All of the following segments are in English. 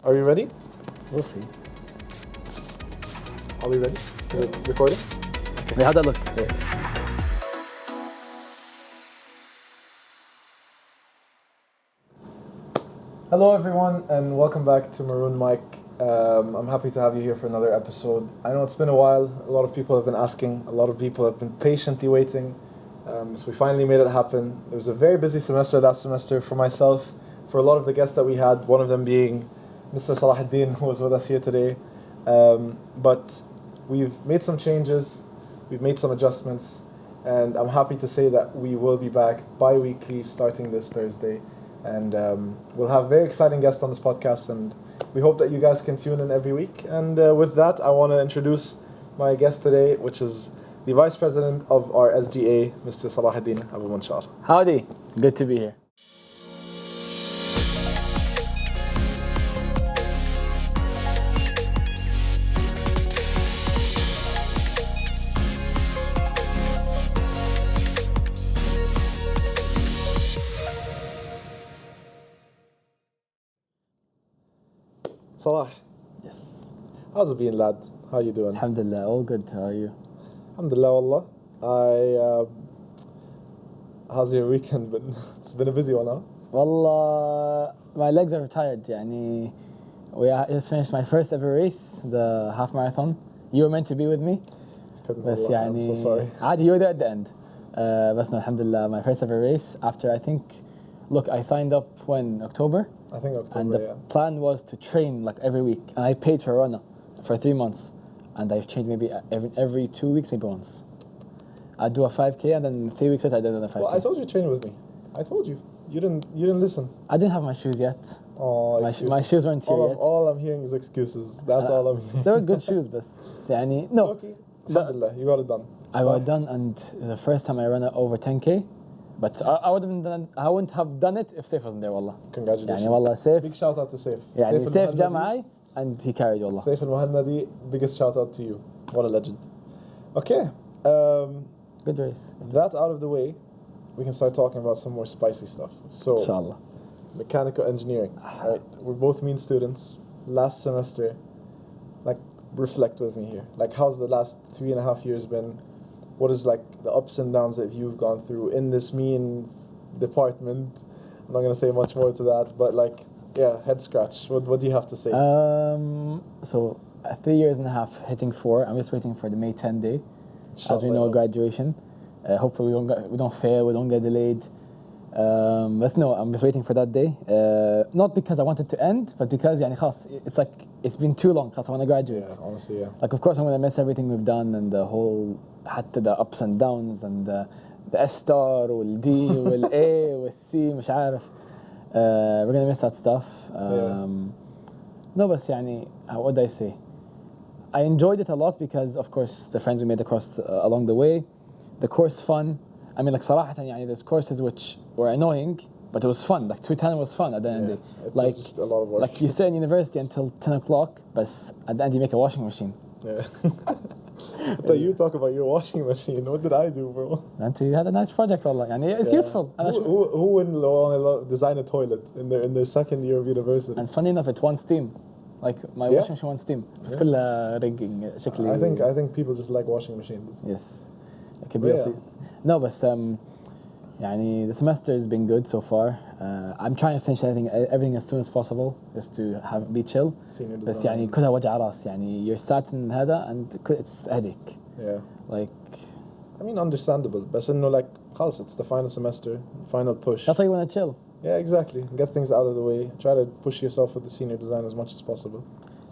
Are you ready? We'll see. Are we ready? Is it recording? Wait, how'd that look? Hello everyone and welcome back to Maroon Mic. I'm happy to have you here for another episode. I know it's been a while. A lot of people have been asking. A lot of people have been patiently waiting. So we finally made it happen. It was a very busy semester last semester for myself, for a lot of the guests that we had, one of them being Mr. Salahudin, who was with us here today. But we've made some changes, we've made some adjustments, and I'm happy to say that we will be back bi-weekly starting this Thursday. And we'll have very exciting guests on this podcast, and we hope that you guys can tune in every week. And with that, I want to introduce my guest today, which is the Vice President of our SGA, Mr. Salahudin Abu-Munshar. Howdy. Good to be here. Salah, Yes. how's it been, lad? How you doing? Alhamdulillah, all good. How are you? Alhamdulillah, wallah. How's your weekend been? It's been a busy one, huh? Wallah, my legs are tired. يعني, we just finished my first ever race, the half marathon. You were meant to be with me. Couldn't, بس wallah, I'm so sorry. عادي, you were there at the end. بس no, alhamdulillah, my first ever race after, I think, look, I signed up when? October? I think And October, the yeah. plan was to train like every week. And I paid for a runner for 3 months. And I trained maybe every 2 weeks, maybe once. I'd do a 5K and then 3 weeks later I did another 5K. Well, I told you to train with me. I told you. You didn't listen. I didn't have my shoes yet. Oh, My shoes weren't here yet. All I'm hearing is excuses. That's all I'm hearing. They were good shoes, but يعني, no. Okay. Alhamdulillah, you got it done. I got it done, and the first time I ran it over 10K. But I wouldn't have done it if Saif wasn't there, wallah. Congratulations. يعني والله Saif. Big shout out to Saif. يعني Saif al-Muhannadi. جا معي and he carried, wallah. Saif al-Muhannadi, biggest shout out to you. What a legend. Okay. Good race. That out of the way, we can start talking about some more spicy stuff. So, Inshallah. mechanical engineering. Right? We're both mean students. Last semester, like, reflect with me here. Like, how's the last 3.5 years been? What is like the ups and downs that you've gone through in this mean department? I'm not gonna say much more to that, but like, yeah, head scratch. What do you have to say? So 3 years and a half, hitting 4. I'm just waiting for the May 10 day, as we know, graduation. Hopefully we don't fail, we don't get delayed. But no, I'm just waiting for that day. Not because I want it to end, but because يعني خلاص, it's like it's been too long. خلاص, I want to graduate. Yeah, honestly, yeah. Like, of course, I'm gonna miss everything we've done and the whole, حتى the ups and downs and the F star وال D وال A وال C مش عارف. We're gonna miss that stuff. No, بس يعني, what do I say? I enjoyed it a lot because, of course, the friends we made across along the way, the course fun. I mean, like, صراحة يعني, there's courses which were annoying, but it was fun. Like 210 was fun at the end of the day. It Like, was just a lot of work. like you stay in university until 10 o'clock, but at the end you make a washing machine. Yeah. I thought you talk about your washing machine. What did I do, bro? And you had a nice project, والله. يعني it's Yeah. useful. Who wouldn't want to design a toilet in their second year of university? And funny enough, it wants steam. Like, my Yeah. washing machine wants steam. بس كلها rigging شكلي. I think people just like washing machines. Yes. It could be also. No, but يعني, the semester has been good so far. I'm trying to finish everything as soon as possible, just to be chill. Senior بس design. يعني كلها وجع راس. يعني you're sat in هذا and it's a headache. Yeah. Like, I mean, understandable. But إنه like, خلاص, it's the final semester, final push. that's why you want to chill. Yeah, exactly. Get things out of the way. Try to push yourself with the senior design as much as possible.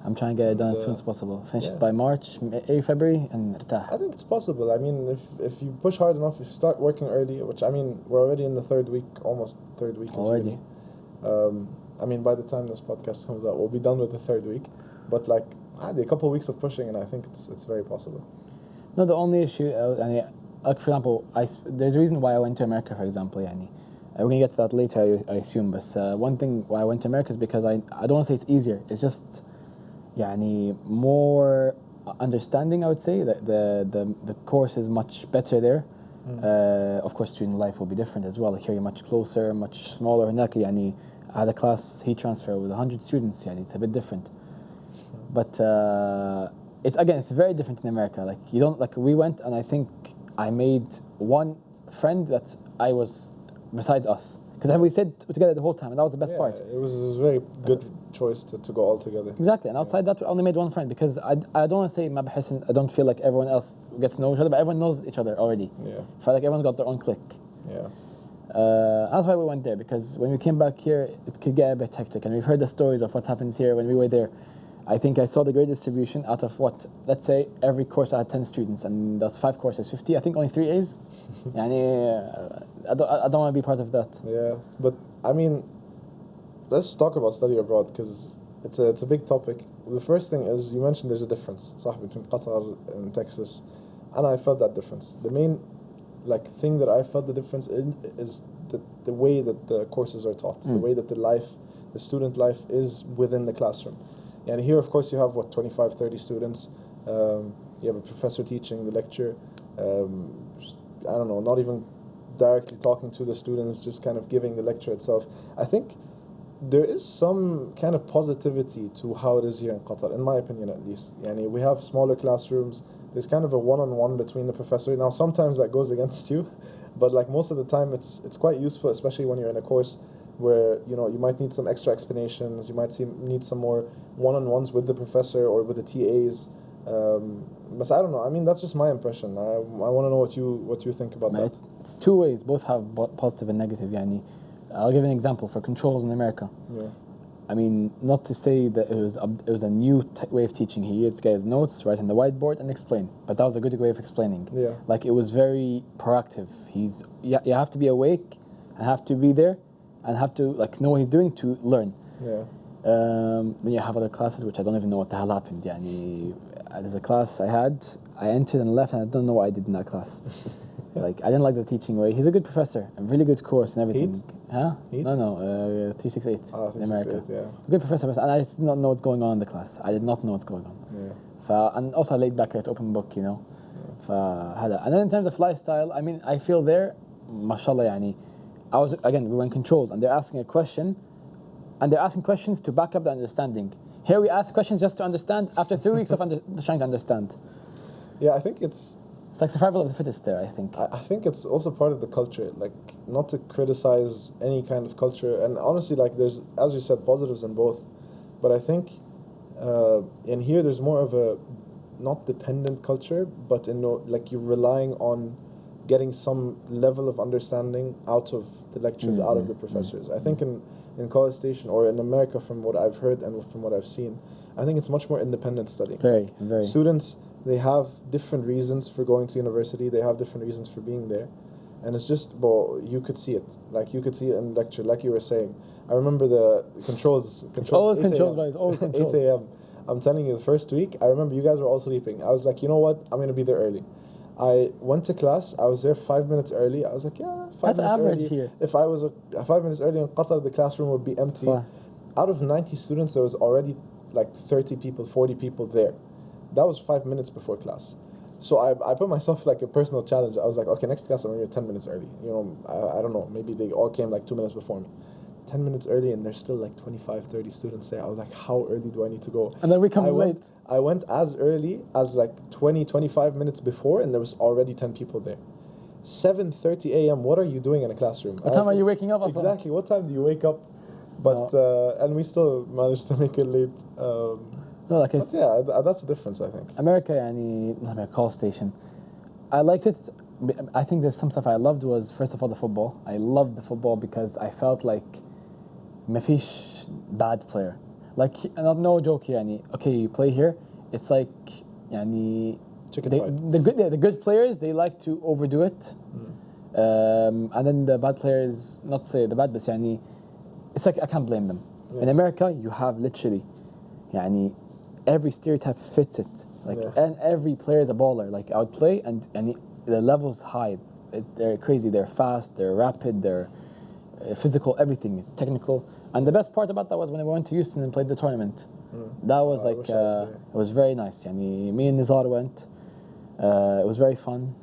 I'm trying to get it done as soon as possible. Finish it by March, February, and ارتاح. I think it's possible. I mean, if you push hard enough, if you start working early, which, I mean, we're already in the almost third week. Already. I mean, by the time this podcast comes out, we'll be done with the third week. But like, a couple of weeks of pushing, and I think it's very possible. No, the only issue, like, for example, there's a reason why I went to America, for example. يعني. We're going to get to that later, I assume. But one thing why I went to America is because I don't want to say it's easier. It's just يعني, more understanding, I would say. The course is much better there. Of course, student life will be different as well. Like, here you're much closer, much smaller. هناك يعني I had a class heat transfer with 100 students. يعني it's a bit different, but it's very different in America. Like you don't like we went and I think I made one friend that I was besides us because we stayed together the whole time and that was the best part. It was a very good choice to go all together. Exactly, and outside that we only made one friend because I don't want to say ما بحس I don't feel like everyone else gets to know each other, but everyone knows each other already. Yeah. I felt like everyone got their own clique. Yeah. That's why we went there, because when we came back here, it could get a bit hectic. And we've heard the stories of what happens here when we were there. I think I saw the grade distribution out of what, let's say, every course I had 10 students, and that's 5 courses, 50. I think only 3 A's. I don't want to be part of that. Yeah, but I mean, let's talk about study abroad, because it's a big topic. The first thing is, you mentioned there's a difference, صح, between Qatar and Texas, and I felt that difference. The main thing that I felt the difference in is the way that the courses are taught, the way that the student life is within the classroom. And here, of course, you have 25, 30 students. You have a professor teaching the lecture. I don't know, not even directly talking to the students, just kind of giving the lecture itself. I think there is some kind of positivity to how it is here in Qatar, in my opinion at least. We have smaller classrooms. There's kind of a one-on-one between the professor. Now, sometimes that goes against you, but most of the time it's quite useful, especially when you're in a course where you might need some extra explanations. You might need some more one-on-ones with the professor or with the TAs. But I don't know. I mean, that's just my impression. I want to know what you think about that. It's two ways. Both have positive and negative. I'll give an example for controls in America. Yeah. I mean, not to say that it was a new way of teaching. He used guys notes, write on the whiteboard, and explain. But that was a good way of explaining. Yeah. It was very proactive. You have to be awake and have to be there and have to know what he's doing to learn. Yeah. Then you have other classes which I don't even know what the hell happened. There's a class I entered and left, and I don't know what I did in that class. I didn't like the teaching way. He's a good professor, a really good course and everything. Heat? Huh? Heat? No, 368 in America. Yeah. Good professor, and I just did not know what's going on in the class. I did not know what's going on. Yeah. And also I laid back, it's open book, Yeah. And then in terms of lifestyle, I mean, I feel there, mashallah, we were in controls, and they're asking a question, and they're asking questions to back up the understanding. Here we ask questions just to understand after 3 weeks of trying to understand. Yeah, I think it's survival of the fittest there, I think. I think it's also part of the culture, not to criticize any kind of culture. And honestly, there's, as you said, positives in both. But I think in here there's more of a not dependent culture, but you're relying on getting some level of understanding out of the lectures, out of the professors. I think in College Station or in America, from what I've heard and from what I've seen, I think it's much more independent studying. Very. Students, they have different reasons for going to university. They have different reasons for being there. And it's just, you could see it. You could see it in lecture, like you were saying. I remember the controls. Always controls, guys. Always controls. 8 a.m. I'm telling you, the first week, I remember you guys were all sleeping. I was like, you know what? I'm going to be there early. I went to class. I was there 5 minutes early. I was like, 5 That's minutes average early. Here. If I was 5 minutes early in Qatar, the classroom would be empty. Out of 90 students, there was already 30 people, 40 people there. That was 5 minutes before class. So I put myself a personal challenge. I was like, okay, next class I'm going to be 10 minutes early. I don't know. Maybe they all came 2 minutes before me. 10 minutes early, and there's still 25, 30 students there. I was like, how early do I need to go? And then we come late. I went as early as 20, 25 minutes before, and there was already 10 people there. 7:30 a.m. What are you doing in a classroom? What time are you waking up? Exactly. What time do you wake up? But and we still managed to make it late. But yeah, that's the difference, I think. America, College Station. I liked it. I think there's some stuff I loved was, first of all, the football. I loved the football because I felt like مفيش bad player. No joke here. Okay, you play here. It's the good players, they like to overdo it. And then the bad players, not to say the bad, but it's I can't blame them. Yeah. In America, you have literally every stereotype fits it. And every player is a baller. I would play and the level's high. They're crazy. They're fast. They're rapid. They're physical. Everything is technical. And the best part about that was when we went to Houston and played the tournament. That was it was very nice. Me and Nizar went. It was very fun.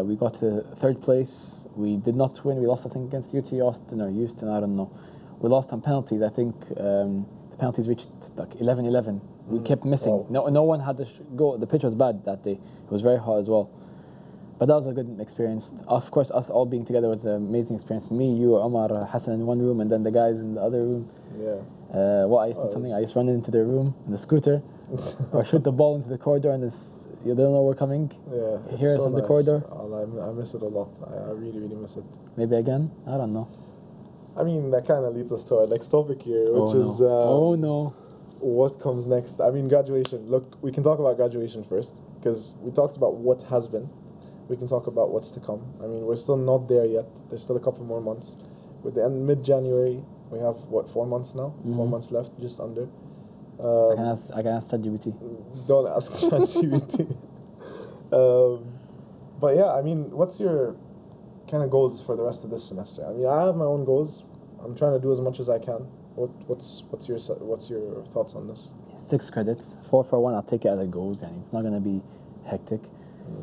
We got to third place. We did not win. We lost, I think, against UT Austin or Houston. I don't know. we lost on penalties. I think the penalties reached like 11-11. We kept missing. Wow. No one had to go. The pitch was bad that day. It was very hot as well. But that was a good experience. Of course, us all being together was an amazing experience. Me, you, Omar, Hassan in one room, and then the guys in the other room. Yeah. I used to do something. I used to run into their room in the scooter, or shoot the ball into the corridor, and you don't know we're coming. Yeah. You hear us so from the nice. corridor. I miss it a lot. I really, really miss it. Maybe again. I don't know. I mean, that kind of leads us to our next topic here, which is oh no. What comes next. I mean, graduation. Look, we can talk about graduation first because we talked about what has been. We can talk about what's to come. I mean, we're still not there yet. There's still a couple more months. With the end mid-January, we have 4 months now. 4 months left, just under. I can ask ChatGPT. Don't ask ChatGPT. But yeah, I mean, what's your kind of goals for the rest of this semester? I mean, I have my own goals. I'm trying to do as much as I can. What's your thoughts on this? 6 credits, 4 for 1. I'll take it as it goes, and it's not gonna be hectic.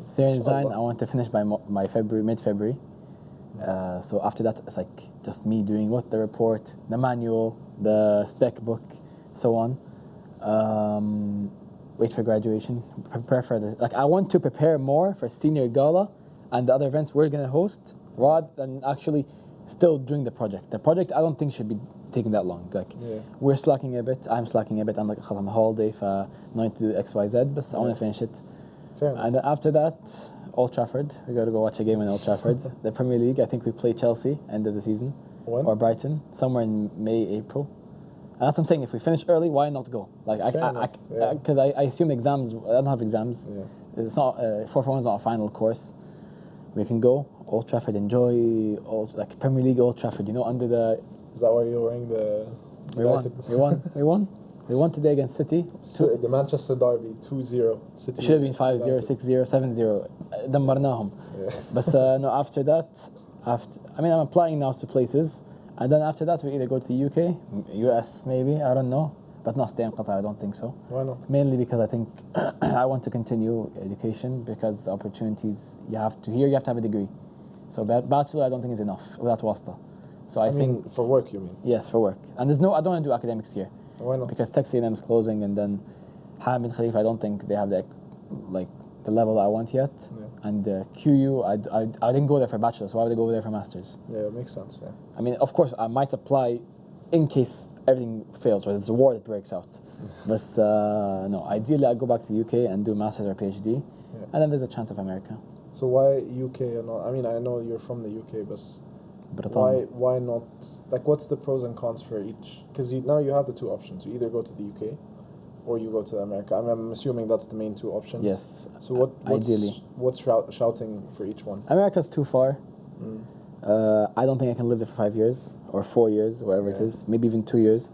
Serial design, I want to finish by mid-February. So after that, it's like just me doing the report, the manual, the spec book, so on. Wait for graduation. Prepare for the I want to prepare more for senior gala and the other events we're gonna host, rather than actually still doing the project. The project I don't think should be taking that long. We're slacking a bit. I'm slacking a bit. I'm like I'm a holiday for not to do X Y Z, but I want to finish it. And then after that, Old Trafford. We got to go watch a game in Old Trafford. The Premier League. I think we play Chelsea end of the season. When? Or Brighton, somewhere in May, April. And that's what I'm saying. If we finish early, why not go? Because I assume exams. I don't have exams. Yeah. It's not 4-for-1 is not a final course. We can go Old Trafford, enjoy Premier League Old Trafford. Under the. Is that why you're wearing the? We won. We won today against City. The Manchester derby, 2-0. City. It should have been 5-0, 6-0, 7-0. دمرناهم. But no, after that, I'm applying now to places, and then after that we either go to the UK, US maybe, I don't know, but not stay in Qatar. I don't think so. Why not? Mainly because I think I want to continue education because the opportunities you have to have a degree. So bachelor I don't think is enough without wasta. So I think for work you mean? Yes, for work. And I don't want to do academics here. Why not? Because Texas A&M is closing, and then Hamid Khalifa, I don't think they have the level I want yet. Yeah. And QU, I didn't go there for bachelor, so why would I go there for masters? Yeah, it makes sense. Yeah. I mean, of course, I might apply in case everything fails or there's a war that breaks out. But no, ideally I go back to the UK and do masters or PhD, and then there's a chance of America. So why UK and not? I mean, I know you're from the UK, but why not? What's the pros and cons for each? Because now you have the 2 options. You either go to the UK or you go to America. I'm assuming that's the main 2 options. Yes. So ideally, what's shouting for each one? America's too far. I don't think I can live there for 5 years or 4 years, whatever it is. Maybe even 2 years.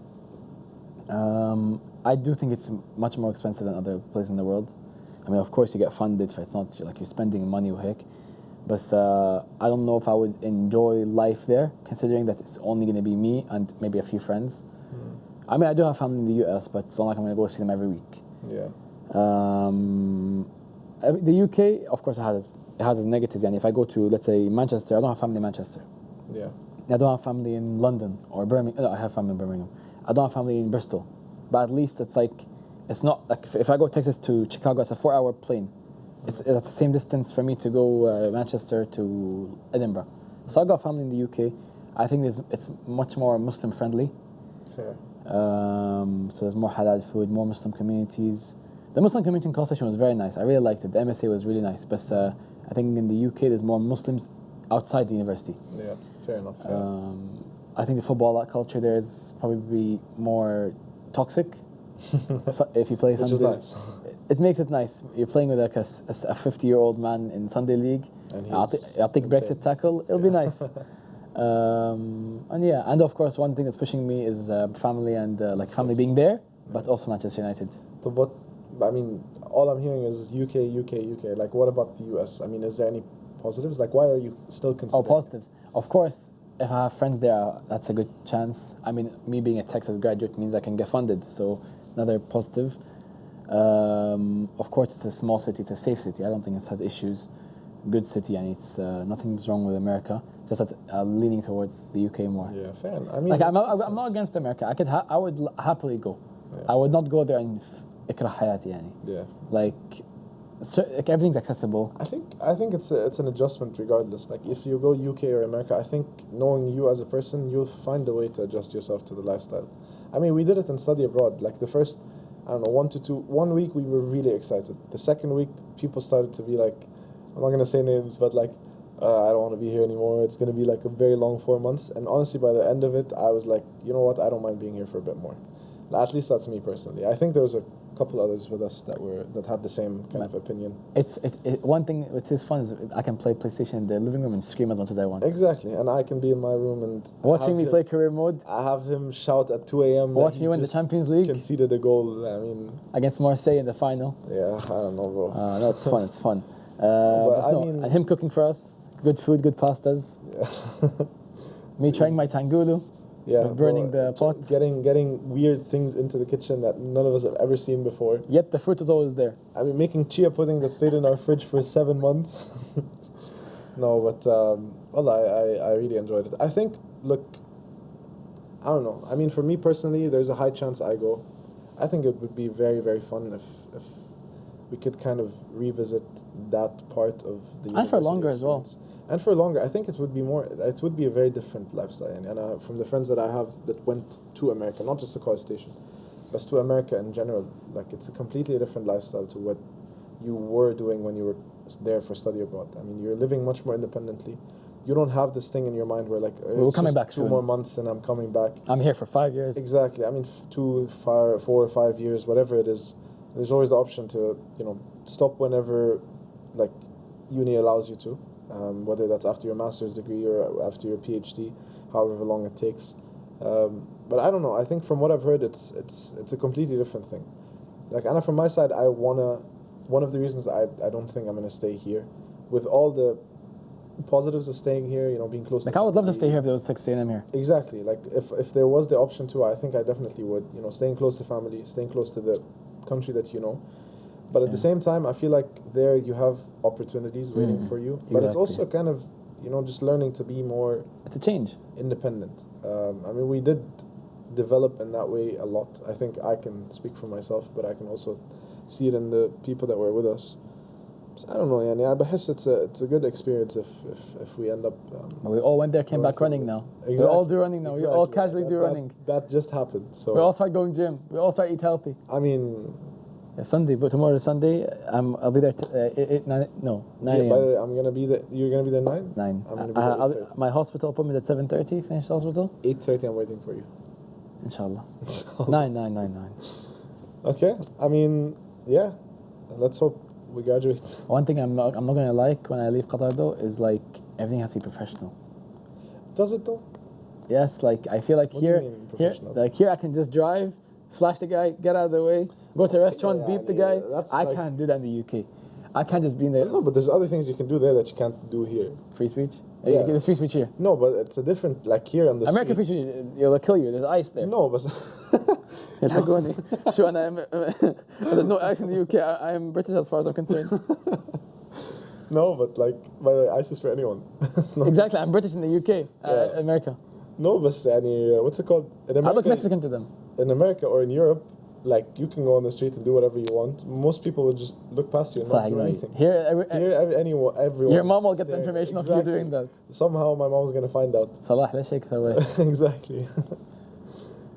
I do think it's much more expensive than other places in the world. I mean, of course, you get funded for it's not like you're spending money or heck. But I don't know if I would enjoy life there, considering that it's only going to be me and maybe a few friends. I mean, I do have family in the US, but it's not like I'm going to go see them every week. Yeah. The UK, of course, it has its negatives. And if I go to, let's say, Manchester, I don't have family in Manchester. Yeah. I don't have family in London or Birmingham. No, I have family in Birmingham. I don't have family in Bristol. But at least it's not like if I go Texas to Chicago, it's a 4-hour plane. It's the same distance for me to go Manchester to Edinburgh. So I got family in the UK. I think it's much more Muslim friendly. Fair. So there's more halal food, more Muslim communities. The Muslim community in College Station was very nice. I really liked it. The MSA was really nice. But I think in the UK there's more Muslims outside the university. Yeah, fair enough. Yeah. I think the football culture there is probably more toxic. So if you play Which is nice. It makes it nice. You're playing with a 50-year-old man in Sunday league. And I'll take Brexit tackle. It'll be nice. And of course, one thing that's pushing me is family and family being there, but also Manchester United. So all I'm hearing is UK. Like, what about the US? I mean, is there any positives? Like, why are you still considering? Oh, positives. Of course, if I have friends there, that's a good chance. I mean, me being a Texas graduate means I can get funded, so another positive. Of course, it's a small city, it's a safe city. I don't think it has issues. good city, and it's nothing's wrong with America. Just that leaning towards the UK more. Yeah, fair. I mean, Like I'm not against America. I would happily go. Yeah. I would not go there and اكره حياتي يعني. Yeah. Like everything's accessible. I think it's an adjustment regardless. Like if you go UK or America, I think knowing you as a person, you'll find a way to adjust yourself to the lifestyle. I mean, we did it in study abroad. Like the first, I don't know, 1 week we were really excited. The second week, people started to be like, I'm not gonna say names, but like, I don't want to be here anymore. It's gonna be like a very long 4 months. And honestly, by the end of it, I was like, you know what? I don't mind being here for a bit more. At least that's me personally. I think there was a couple others with us that had the same kind of opinion. It's one thing which is fun is I can play PlayStation in the living room and scream as much as I want. Exactly, and I can be in my room and watching me play career mode. I have him shout at 2 a.m. Watch me win the Champions League. Conceded a goal. I mean, against Marseille in the final. Yeah, I don't know, bro. No, it's fun. It's fun. Mean, and him cooking for us, good food, good pastas. Yeah. Me trying my tangulu. Yeah, burning the pot. Getting weird things into the kitchen that none of us have ever seen before. Yet the fruit is always there. I mean, making chia pudding that stayed in our fridge for 7 months. No, but I really enjoyed it. I think, look, I don't know. I mean, for me personally, there's a high chance I go. I think it would be very, very fun if we could kind of revisit that part of the and for longer experience. as well. And for longer, I think it would be a very different lifestyle. And from the friends that I have that went to America, not just to College Station, but to America in general, like it's a completely different lifestyle to what you were doing when you were there for study abroad. I mean, you're living much more independently. You don't have this thing in your mind where like, we're coming back 2 more months and I'm coming back. I'm here for 5 years. Exactly. I mean, 4 or 5 years, whatever it is. There's always the option to, stop whenever, like, uni allows you to. Whether that's after your master's degree or after your PhD, however long it takes. But I don't know. I think from what I've heard, it's a completely different thing. Like, Anna, from my side, one of the reasons I don't think I'm gonna stay here, with all the positives of staying here, being close. Like, I would love to stay here if there was Texas A&M here. Exactly. Like, if there was the option to, I think I definitely would. Staying close to family, staying close to the country that you know. But at the same time, I feel like there you have opportunities waiting for you. But it's also kind of, just learning to be more... It's a change. ...independent. I mean, we did develop in that way a lot. I think I can speak for myself, but I can also see it in the people that were with us. So I don't know, يعني I guess it's a good experience if we end up... But we all went there, came back running now. Exactly. We all do running now. We all casually do running. That just happened. So we all start going gym. We all start eat healthy. I mean... Sunday, but tomorrow is Sunday. I'll be there. 9 by a.m. the way, I'm gonna be there. You're gonna be there 9. 9. I'm gonna be there 8:30. My hospital appointment is at 7:30. Finish the hospital. 8:30. I'm waiting for you. Inshallah. 9. Okay. I mean, yeah. Let's hope we graduate. One thing I'm not gonna like when I leave Qatar though is like everything has to be professional. Does it though? Yes. Like I feel like what do you mean professional? Here I can just drive, flash the guy, get out of the way. Go to a restaurant, beep the guy. I can't do that in the UK. I can't just be in there. No, but there's other things you can do there that you can't do here. Free speech? Yeah. There's free speech here. No, but it's a different, like here on the American free speech, it'll kill you. There's ice there. No, but... There's no ice in the UK. I am British as far as I'm concerned. No, but like, by the way, ice is for anyone. Exactly, I'm British in the UK, America. No, but what's it called? In America, I look Mexican to them. In America or in Europe, like you can go on the street and do whatever you want. Most people will just look past you and not do anything. Here, everyone. Your mom will get the information of you doing that. Somehow my mom's gonna find out. Salah, let's shake it away. Exactly.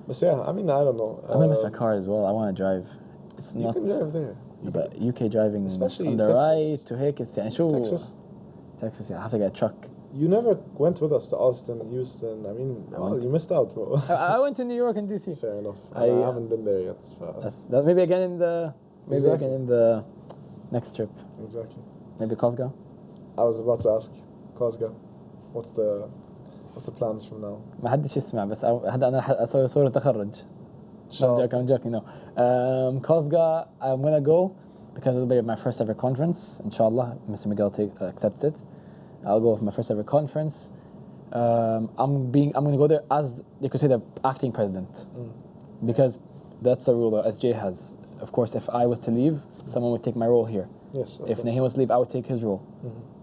But yeah, I mean, I don't know. I'm gonna miss my car as well. I want to drive. It's you can drive there. But UK driving, especially on the Texas. right to هيك Texas. Texas, yeah. I have to get a truck. You never went with us to Austin, Houston. I mean, you missed out, bro. I went to New York and DC. Fair enough. I haven't been there yet. Maybe again in the next trip. Exactly. Maybe Kosga. I was about to ask Kosga, what's the plans from now? ما حدش يسمع بس هذا أنا أسوي صورة تخرج. I'm joking, no. Kosga, I'm gonna go because it'll be my first ever conference. Inshallah, Mr. Miguel accepts it. I'll go for my first ever conference. I'm gonna go there as you could say the acting president, because that's the rule that SJ has. of course, if I was to leave, someone would take my role here. Yes. If Naheem was to leave, I would take his role.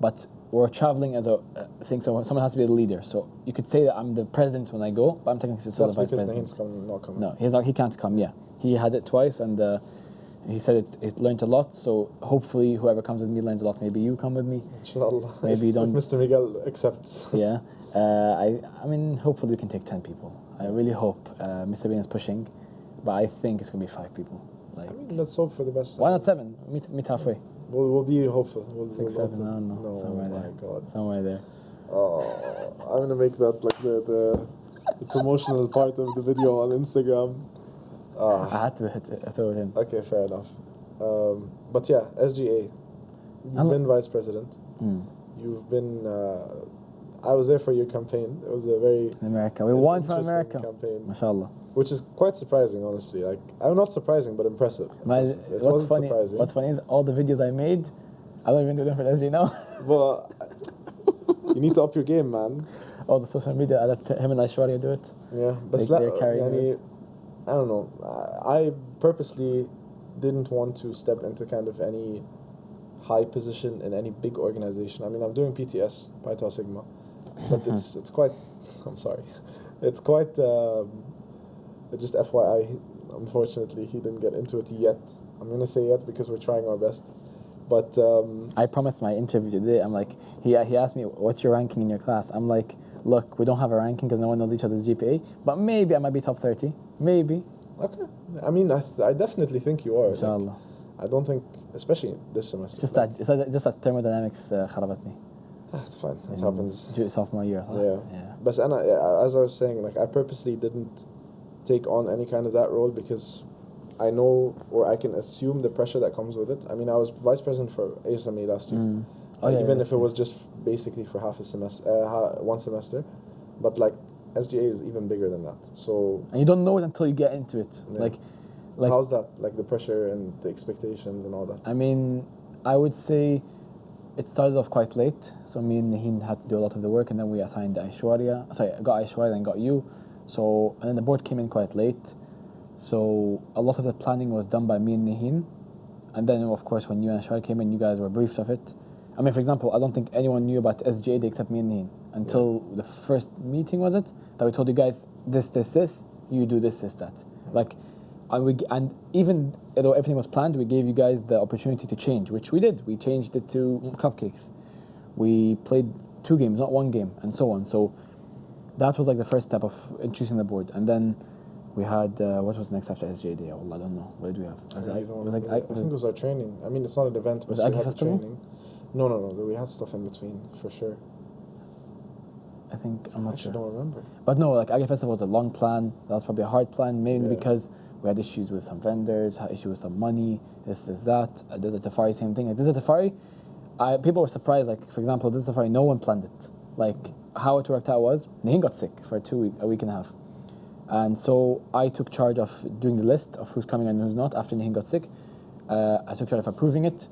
But we're traveling as a thing, so someone has to be the leader. So you could say that I'm the president when I go, but I'm technically still That's the vice because president. Naheem's not coming. No, he can't come. Yeah, he had it twice, and he said it learned a lot. So hopefully, whoever comes with me learns a lot. Maybe you come with me. Inshallah. Maybe you don't. If Mr. Miguel accepts. Yeah, I mean, hopefully we can take 10 people. I really hope. Mr. Bean is pushing, but I think it's gonna be 5 people. Like, I mean, let's hope for the best. why not 7? Meet halfway. We'll be hopeful. 6, 7, I don't know. No, somewhere oh my there. God. Somewhere there. Oh, I'm gonna make that like the promotional part of the video on Instagram. I had to throw it in. Okay, fair enough. But yeah, SGA. You've been vice president. You've been. I was there for your campaign. It was a very America. We won from interesting America. campaign, MashaAllah. which is quite surprising, honestly. Like, I'm not surprising, but impressive. It wasn't surprising. What's funny is all the videos I made, I don't even do them for SG now. Well, you need to up your game, man. All the social media, I let him and Aishwarya do it. Yeah, but They're carrying it. I don't know. I purposely didn't want to step into kind of any high position in any big organization. I mean, I'm doing PTS, Pi Tau Sigma, but it's quite. I'm sorry, it's quite. Just FYI, unfortunately, he didn't get into it yet. I'm gonna say yet because we're trying our best. But I promised my interview today. I'm like, he asked me, "What's your ranking in your class?" I'm like, "Look, we don't have a ranking because no one knows each other's GPA, but maybe I might be top 30, maybe." Okay, I mean, I definitely think you are. Inshallah. Like, I don't think, especially this semester. Just that thermodynamics خربتني. It's fine. It happens. Sophomore year. Yeah. But as I was saying, like, I purposely didn't take on any kind of that role because I know, or I can assume, the pressure that comes with it. I mean, I was vice president for ASME last year. Even if it was just basically for half a semester, 1 semester. But like, SGA is even bigger than that. So, and you don't know it until you get into it. Yeah. Like so how's that? Like the pressure and the expectations and all that? I mean, I would say it started off quite late. So me and Naheem had to do a lot of the work, and then we assigned Aishwarya. Sorry, I got Aishwarya and got you. So, and then the board came in quite late. So a lot of the planning was done by me and Naheem. And then, of course, when you and Aishwarya came in, you guys were briefed of it. I mean, for example, I don't think anyone knew about SGA except me and Naheem until the first meeting, was it? That we told you guys, this, you do this, that. Like, and even though everything was planned, we gave you guys the opportunity to change, which we did. We changed it to cupcakes. We played 2 games, not 1 game, and so on. So that was like the first step of introducing the board. And then we had, what was next after SGA Day? Well, I don't know. What did we have? I think it was our training. I mean, it's not an event, but was it we Aggie had Festival? training. No. We had stuff in between, for sure. I think, I'm not sure. I don't remember. But no, like Aggie Festival was a long plan. That was probably a hard plan, mainly Yeah. because we had issues with some vendors, had issues with some money, this, that. Desert Safari, same thing. Like Desert Safari, people were surprised. Like, for example, Desert Safari, no one planned it. Like, how it worked out was, Naheem got sick for a week and a half. And so I took charge of doing the list of who's coming and who's not after Naheem got sick. I took charge of approving it.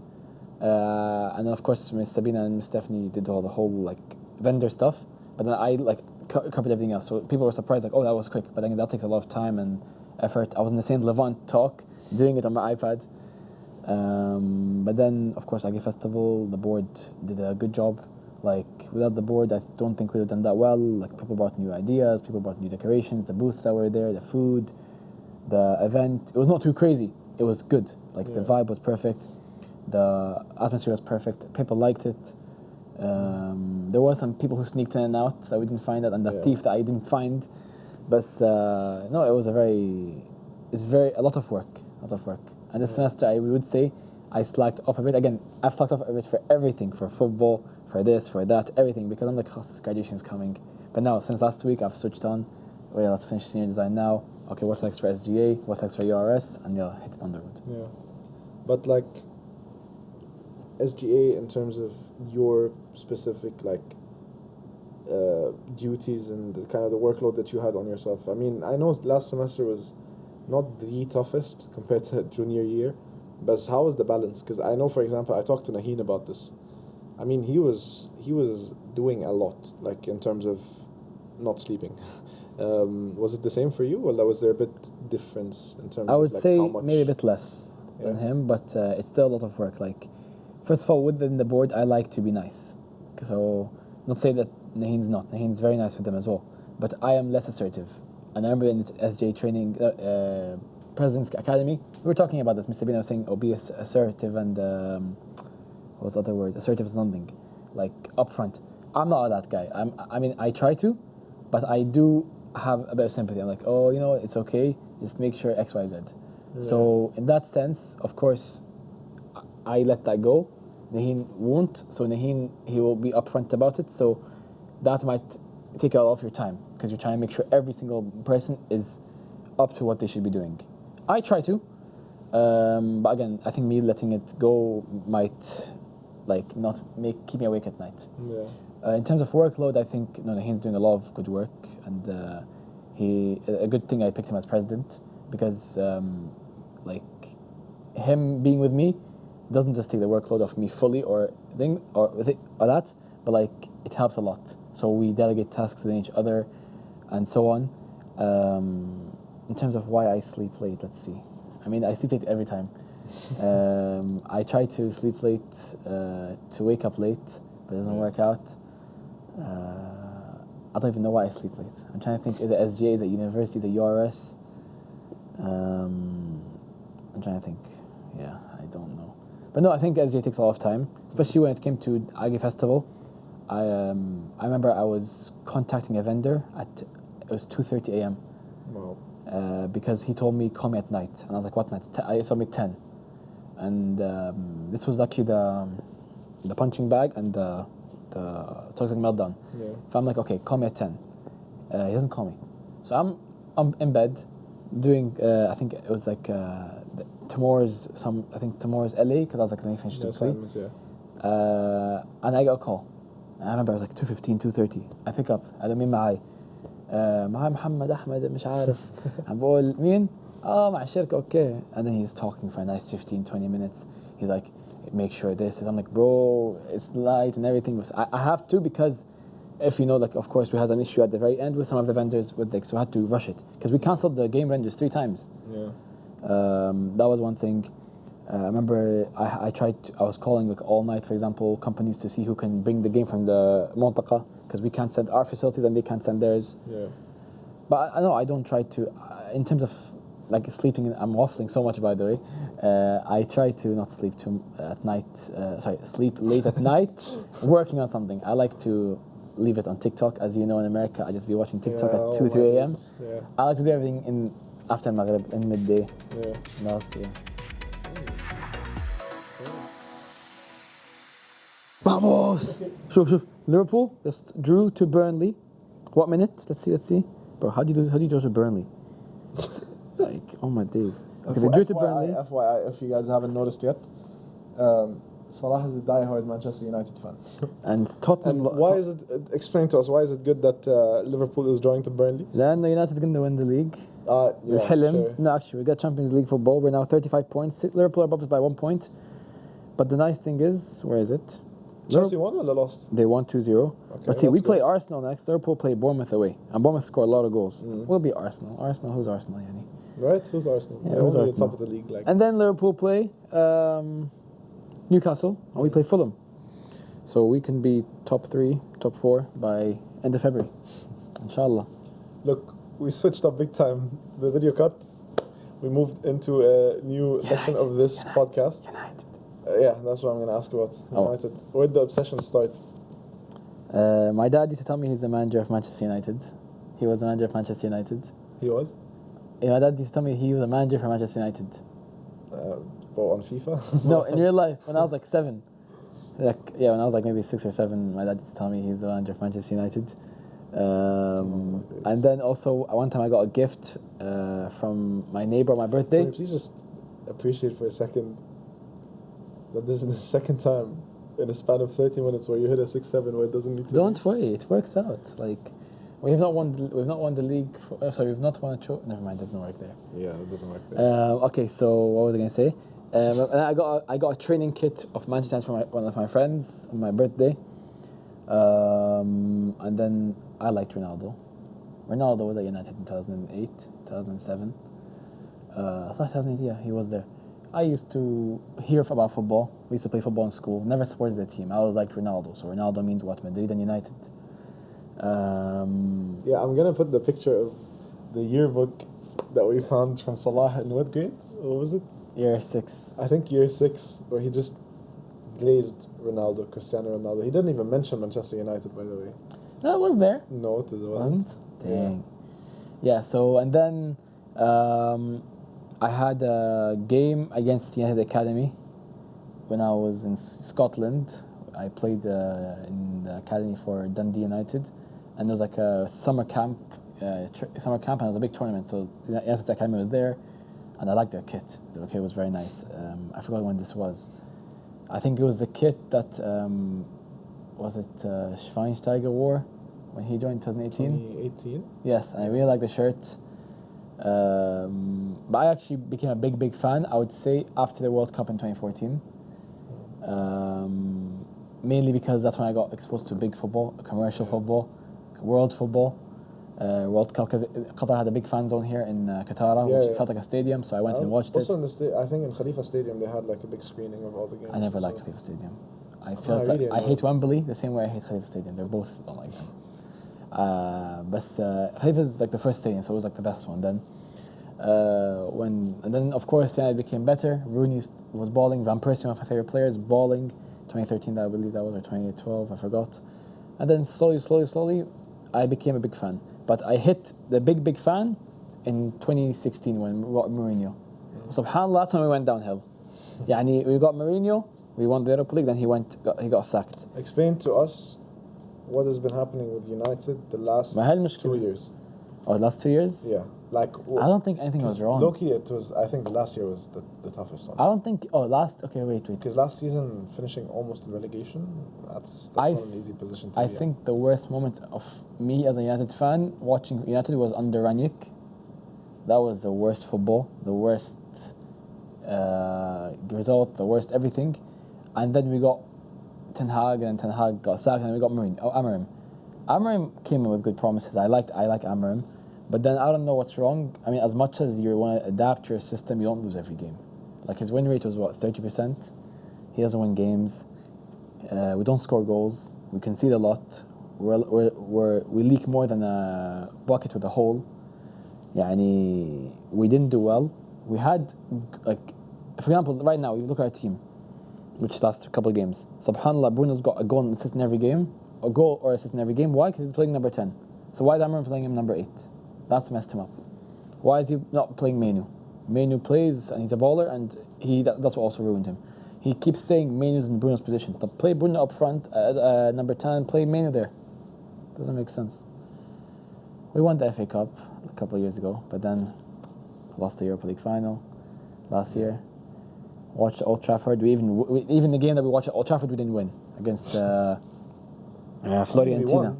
And then, of course, Miss Sabina and Miss Stephanie did all the whole, like, vendor stuff. But then I, like, covered everything else. So people were surprised, like, oh, that was quick. But then that takes a lot of time and effort. I was in the St. Levant talk, doing it on my iPad. But then, of course, Aggie Festival, the board did a good job. Like, without the board, I don't think we would have done that well. Like, people brought new ideas, people brought new decorations, the booths that were there, the food, the event. It was not too crazy. It was good. Like, the vibe was perfect. The atmosphere was perfect. People liked it. There were some people who sneaked in and out that we didn't find out, and the thief that I didn't find. But no, it was a lot of work. And this semester, I would say, I slacked off a bit. Again, I've slacked off a bit for everything, for football, for this, for that, everything, because I'm like, graduation is coming. But now, since last week, I've switched on. Oh yeah, let's finish senior design now. Okay, what's next for SGA? What's next for URS? And yeah, hit it on the road. Yeah, but like SGA, in terms of your specific duties and the kind of the workload that you had on yourself. I mean, I know last semester was not the toughest compared to junior year, but how was the balance? Because I know, for example, I talked to Naheen about this. I mean, he was doing a lot, like in terms of not sleeping. Was it the same for you, or was there a bit difference in terms I would of say how much? maybe a bit less. than him, but it's still a lot of work. Like, first of all, within the board, I like to be nice. So, not say that Naheen's not. Naheen's very nice with them as well. But I am less assertive. And I remember in the SJ training, President's Academy, we were talking about this. Mr. Bina was saying, oh, be assertive and, what was the other word? Assertive is something. Like, upfront. I'm not that guy. I mean, I try to, but I do have a bit of sympathy. I'm like, oh, you know, it's okay. Just make sure X, Y, Z. Yeah. So, in that sense, of course, I let that go. Naheen won't. So, Naheen, he will be upfront about it. So, that might take a lot of your time because you're trying to make sure every single person is up to what they should be doing. I try to, but again, I think me letting it go might not keep me awake at night. Yeah. In terms of workload, I think Naheen's doing a lot of good work, and a good thing I picked him as president because him being with me doesn't just take the workload off me fully or that, but it helps a lot. So we delegate tasks to each other, and so on. In terms of why I sleep late, let's see. I mean, I sleep late every time. I try to sleep late to wake up late, but it doesn't work out. I don't even know why I sleep late. I'm trying to think, is it SGA, is it university, is it URS? I'm trying to think. Yeah, I don't know. But no, I think SGA takes a lot of time, especially when it came to Agi Festival. I remember I was contacting a vendor it was 2:30 a.m. Wow. Because he told me call me at night, and I was like, what night? I saw me 10, and this was actually the punching bag and the toxic meltdown. Yeah. So I'm like, okay, call me at 10. He doesn't call me, so I'm in bed doing I think it was tomorrow's LA because I was like, let me finish the assignment. Yeah. and I got a call. I remember I was like 2:15, 2:30. I pick up. قالوا مين معاي؟ معاي محمد أحمد مش عارف. عم بقول مين؟ مع الشركة okay. And then he's talking for a nice 15, 20 minutes. He's like, make sure this. I'm like, bro, it's light and everything. I have to because if you know, of course, we had an issue at the very end with some of the vendors so I had to rush it because we canceled the game vendors 3 times. Yeah. That was one thing. I remember I was calling all night, for example, companies to see who can bring the game from the Montaqa because we can't send our facilities and they can't send theirs. Yeah. But I know I don't try to, in terms of sleeping, I'm waffling so much by the way. I try to not sleep at night, sleep late at night working on something. I like to leave it on TikTok. As you know, in America, I just be watching TikTok at 2, 3 a.m. Yeah. I like to do everything after Maghrib, in midday. Yeah. That's it. Vamos! شوف Liverpool just drew to Burnley. What minute? Let's see. Bro, how do you draw to Burnley? Oh my days. Okay, they drew to Burnley. FYI, if you guys haven't noticed yet, Salah is a die-hard Manchester United fan. And Tottenham. And why is it? Explain to us why is it good that Liverpool is drawing to Burnley? لأنه United is going to win the league. Yeah, sure. No, actually, we got Champions League football. We're now 35 points. Liverpool are above us by 1 point. But the nice thing is, where is it? Chelsea won or lost? They won 2-0. Okay, but see, we play good. Arsenal next. Liverpool play Bournemouth away. And Bournemouth score a lot of goals. We'll be Arsenal. Who's Arsenal, Yani? Right? Who's Arsenal? Yeah, They're who's only Arsenal? the top of the league. And then Liverpool play Newcastle. And we play Fulham. So we can be top 3, top 4 by end of February. Inshallah. Look, we switched up big time. The video cut. We moved into a new section of this podcast. United. Yeah, that's what I'm going to ask about. United. Where did the obsession start? My dad used to tell me he's the manager of Manchester United. He was the manager of Manchester United. He was? Yeah, my dad used to tell me he was a manager for Manchester United. On FIFA? No, in real life, when I was 7. So when I was maybe 6 or 7, my dad used to tell me he's the manager of Manchester United. And then also, one time I got a gift from my neighbor on my birthday. Please just appreciate for a second that this is the second time in a span of 30 minutes where you hit a 6-7 where it doesn't need to. Don't worry, it works out. We've not won the league. We've not won a trophy. Never mind, it doesn't work there. Yeah, it doesn't work there. Okay, so what was I going to say? And I got a training kit of Manchester United from one of my friends on my birthday. And then I liked Ronaldo. Ronaldo was at United in 2008, 2007. It's not 2008, yeah, he was there. I used to hear about football. We used to play football in school. Never supported the team. I always liked Ronaldo. So Ronaldo means what? Madrid and United. Yeah, I'm gonna put the picture of the yearbook that we found from Salah in what grade? What was it? Year 6. I think year 6, where he just glazed Ronaldo, Cristiano Ronaldo. He didn't even mention Manchester United, by the way. No, it was there. No, it wasn't. Dang. Yeah, so, and then I had a game against United Academy when I was in Scotland. I played in the academy for Dundee United, and there was like a summer camp, and it was a big tournament. So United Academy was there, and I liked their kit. The kit was very nice. I forgot when this was. I think it was the kit that was it Schweinsteiger wore when he joined 2018. 2018. Yes, and I really like the shirt. But I actually became a big fan, I would say, after the World Cup in 2014. Mainly because that's when I got exposed to big football, commercial football, world football, World Cup. Because Qatar had a big fan zone here in Qatar, which felt like a stadium, so I went and watched also it. Also in the I think in Khalifa Stadium they had like a big screening of all the games. I never liked Khalifa Stadium. I hate Wembley the same way I hate Khalifa Stadium. They're both don't like them. But Khalifa is like the first stadium, so it was like the best one then. And then of course United became better. Rooney was balling. Van Persie, one of my favorite players, balling. 2013, I believe that was, or 2012, I forgot. And then slowly, I became a big fan. But I hit the big fan in 2016 when we got Mourinho. Subhanallah, that's when we went downhill. Yani, we got Mourinho, we won the Europa League, then he got sacked. Explain to us what has been happening with United the last 2 years. Oh, the last 2 years? Yeah. Like, I don't think anything was wrong. Low-key, I think the last year was the toughest one. I don't think, okay, wait. Because last season, finishing almost in relegation, that's not an easy position to be in. I think the worst moment of me as a United fan watching United was under Ranić. That was the worst football, the worst result, the worst everything. And then we got Ten Hag, and Ten Hag got sacked, and we got Amorim. Amorim came in with good promises. I like Amorim. But then I don't know what's wrong. I mean, as much as you want to adapt your system, you don't lose every game. Like his win rate was 30%. He doesn't win games. We don't score goals. We concede a lot. We leak more than a bucket with a hole. Yani, we didn't do well. We had, like, for example, right now, you look at our team, which last couple of games. Subhanallah, Bruno's got a goal and assist in every game. A goal or assist in every game. Why? Because he's playing number 10. So why is Amram playing him number 8? That's messed him up. Why is he not playing Menu? Menu plays and he's a baller, and that's what also ruined him. He keeps saying Menu's in Bruno's position. To play Bruno up front, number 10, play Menu there. Doesn't make sense. We won the FA Cup a couple of years ago, but then lost the Europa League final last year. Watched Old Trafford. Even the game that we watched at Old Trafford, we didn't win against Fiorentina.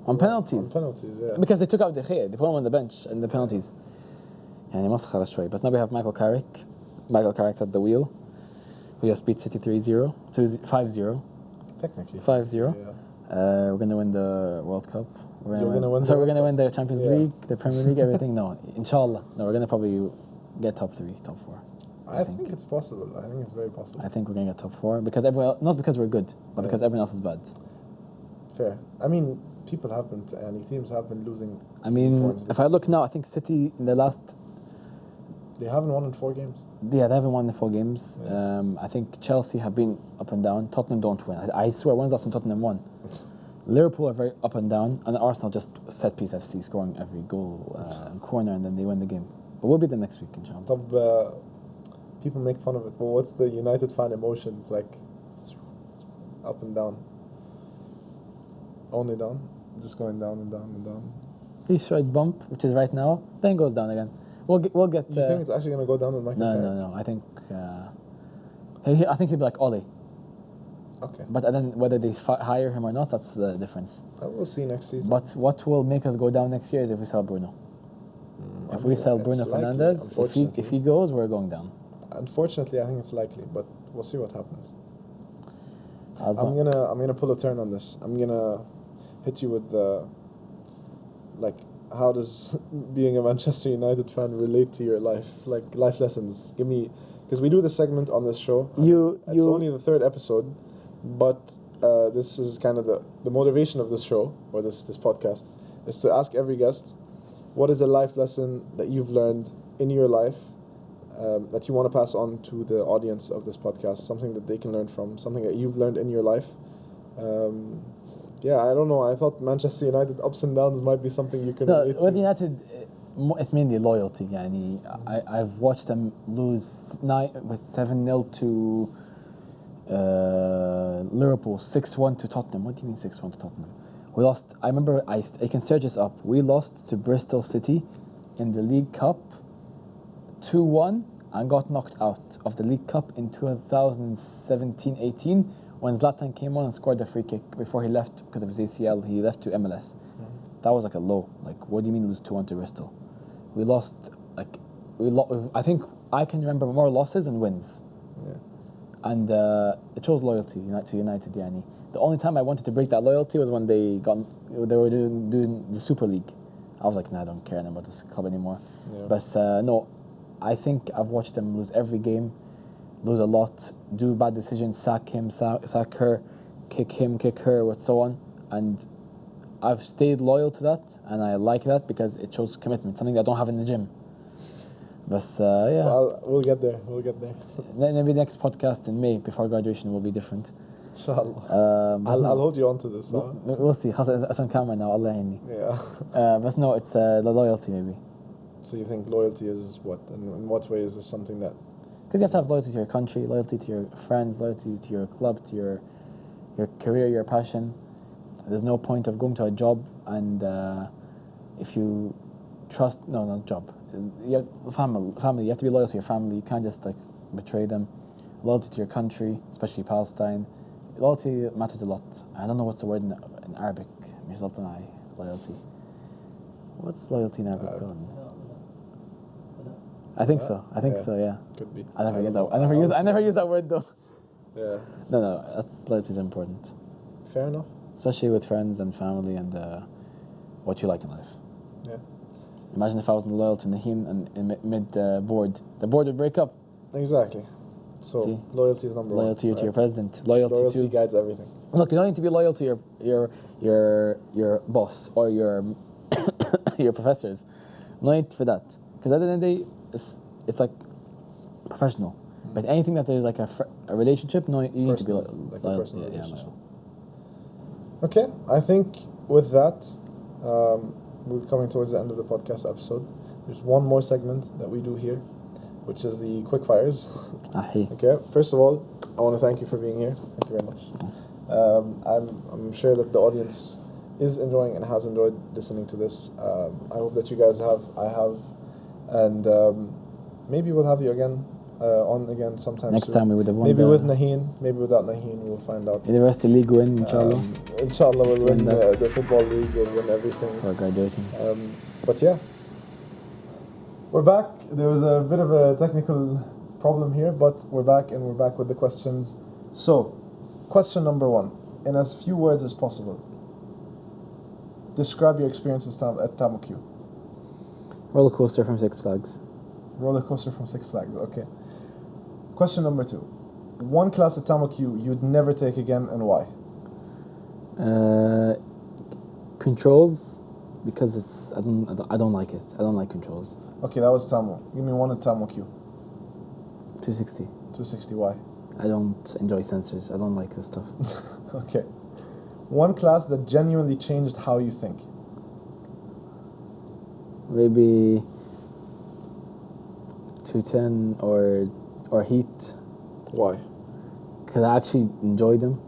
On penalties. Yeah. Because they took out De Gea. They put him on the bench in the penalties. يعني مسخرة شوي. But now we have Michael Carrick. Michael Carrick's at the wheel. We just beat City 3-0. 5-0. Technically. 5-0. Yeah. We're going to win the World Cup. We're going to win the Champions League, the Premier League, everything. No, inshallah. No, we're going to probably get top 3, top 4. I think it's possible. I think it's very possible. I think we're going to get top 4 because not because we're good, but because everyone else is bad. Fair. I mean, teams have been losing. I mean, if I look now, I think City in the last... They haven't won in 4 games. Yeah, they haven't won in 4 games. Yeah. I think Chelsea have been up and down. Tottenham don't win. I swear, when's the last time Tottenham won? Liverpool are very up and down, and Arsenal just set piece FC, scoring every goal corner, and then they win the game. But we'll beat them next week, inshallah. People make fun of it, but what's the United fan emotions like? Up and down. Only down, just going down and down and down. He slight bump, which is right now, then goes down again. We'll get. You think it's actually going to go down with Michael Carrick? No. I think he'll be like Ole. Okay. But then whether they hire him or not, that's the difference. We'll see next season. But what will make us go down next year is if we sell Bruno. If we sell Bruno Fernandes, if he goes, we're going down. Unfortunately, I think it's likely, but we'll see what happens. I'm gonna pull a turn on this. I'm gonna hit you with the how does being a Manchester United fan relate to your life? Like life lessons. Give me because we do this segment on this show. It's only the third episode, but this is kind of the motivation of this show, or this podcast, is to ask every guest, what is a life lesson that you've learned in your life that you want to pass on to the audience of this podcast, something that they can learn from, something that you've learned in your life. I don't know. I thought Manchester United ups and downs might be something you can relate to. With United, it's mainly loyalty. I've watched them lose 7-0 to Liverpool, 6-1 to Tottenham. What do you mean 6-1 to Tottenham? We lost. I remember. I can search this up. We lost to Bristol City in the League Cup 2-1 and got knocked out of the League Cup in 2017-18 when Zlatan came on and scored a free kick before he left because of his ACL. He left to MLS. That was like a low. Like, what do you mean lose 2-1 to Bristol? We lost. I think I can remember more losses than wins. Yeah. And it shows loyalty to United. The only time I wanted to break that loyalty was when they were doing the Super League. I was like, nah, I don't care about this club anymore. Yeah. But no, I think I've watched them lose every game, lose a lot, do bad decisions, sack him, sack her, kick him, kick her, and so on. And I've stayed loyal to that, and I like that because it shows commitment, something I don't have in the gym. But yeah. Well, we'll get there. Maybe the next podcast in May before graduation will be different. Inshallah. I'll hold you on to this. We'll see. It's on camera now. Allah yahini. Yeah. But no, it's the loyalty maybe. So you think loyalty is what? And in what way is this something that? Because you have to have loyalty to your country, loyalty to your friends, loyalty to your club, to your career, your passion. There's no point of going to a job and if you trust, not job. Family. You have to be loyal to your family. You can't just betray them. Loyalty to your country, especially Palestine. Loyalty matters a lot. I don't know what's the word in Arabic. Loyalty. What's loyalty in Arabic called? I think so. Yeah. Could be. I never use that word though. Yeah. No. Loyalty is important. Fair enough. Especially with friends and family and what you like in life. Yeah. Imagine if I wasn't loyal to Naheen and mid board, the board would break up. Exactly. So See? Loyalty is number one. Loyalty to your president. Loyalty guides everything. Look, you don't need to be loyal to your boss or your your professors. No need for that, because at the end of the day, it's like professional. But anything that there's like a relationship, no, you need to be loyal. Like a personal relationship. Yeah. Okay, I think with that, we're coming towards the end of the podcast episode. There's one more segment that we do here, which is the quick fires. Okay, first of all, I want to thank you for being here. Thank you very much. I'm sure that the audience is enjoying and has enjoyed listening to this. I hope that you guys have. I have, and maybe we'll have you again on again sometime. Next soon. time we would have won. Maybe with Naheen, maybe without Naheen, we'll find out. University League win, inshallah. Inshallah, we'll win the football league. We'll win everything. We're graduating. But yeah, we're back. There was a bit of a technical problem here, but we're back, and we're back with the questions. So, question number one, in as few words as possible, describe your experiences at TAMUQ. Roller coaster from Six Flags. Roller coaster from Six Flags, okay. Question number two, one class at TAMUQ you'd never take again, and why? Controls, because I don't like it. I don't like controls. Okay, that was TAMU. Give me one at TAMUQ. 260. 260, why? I don't enjoy sensors. I don't like this stuff. Okay. One class that genuinely changed how you think. Maybe 210 or heat. Why? Because I actually enjoyed them.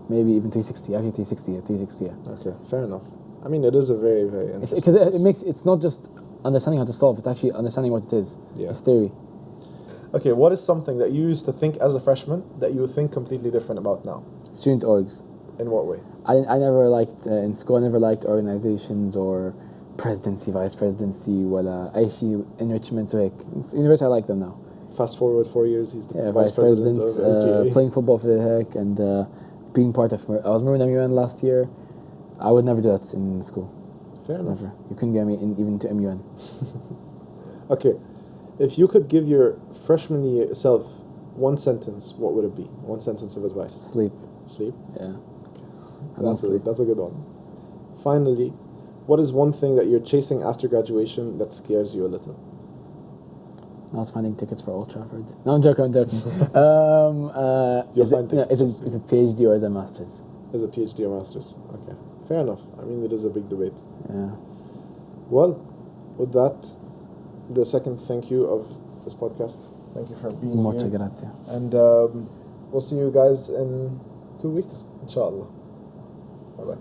Maybe even 360. Actually 360, yeah. Okay, fair enough. I mean, it is a very, very interesting. Because it's not just understanding how to solve, it's actually understanding what it is. Yeah. It's theory. Okay, what is something that you used to think as a freshman that you think completely different about now? Student orgs. In what way? I never liked, in school, I never liked organizations or presidency, vice presidency, ولا أي شيء enrichment وهيك. University, I like them now. Fast forward 4 years, he's the vice president of SGA. Playing football for the heck, and being part of, I was Maroon MUN last year. I would never do that in school. Fair enough. Never. You couldn't get me even to MUN. Okay. If you could give your freshman year self one sentence, what would it be? One sentence of advice. Sleep. Sleep? Yeah. That's a good one. Finally, what is one thing that you're chasing after graduation that scares you a little? Not finding tickets for Old Trafford. No, I'm joking. You'll find tickets. Is it PhD or is it Masters? Is it PhD or Masters? Okay. Fair enough. I mean, it is a big debate. Yeah. Well, with that, the second thank you of this podcast. Thank you for being Muchas here. gracias. And we'll see you guys in 2 weeks, inshallah. Bye-bye.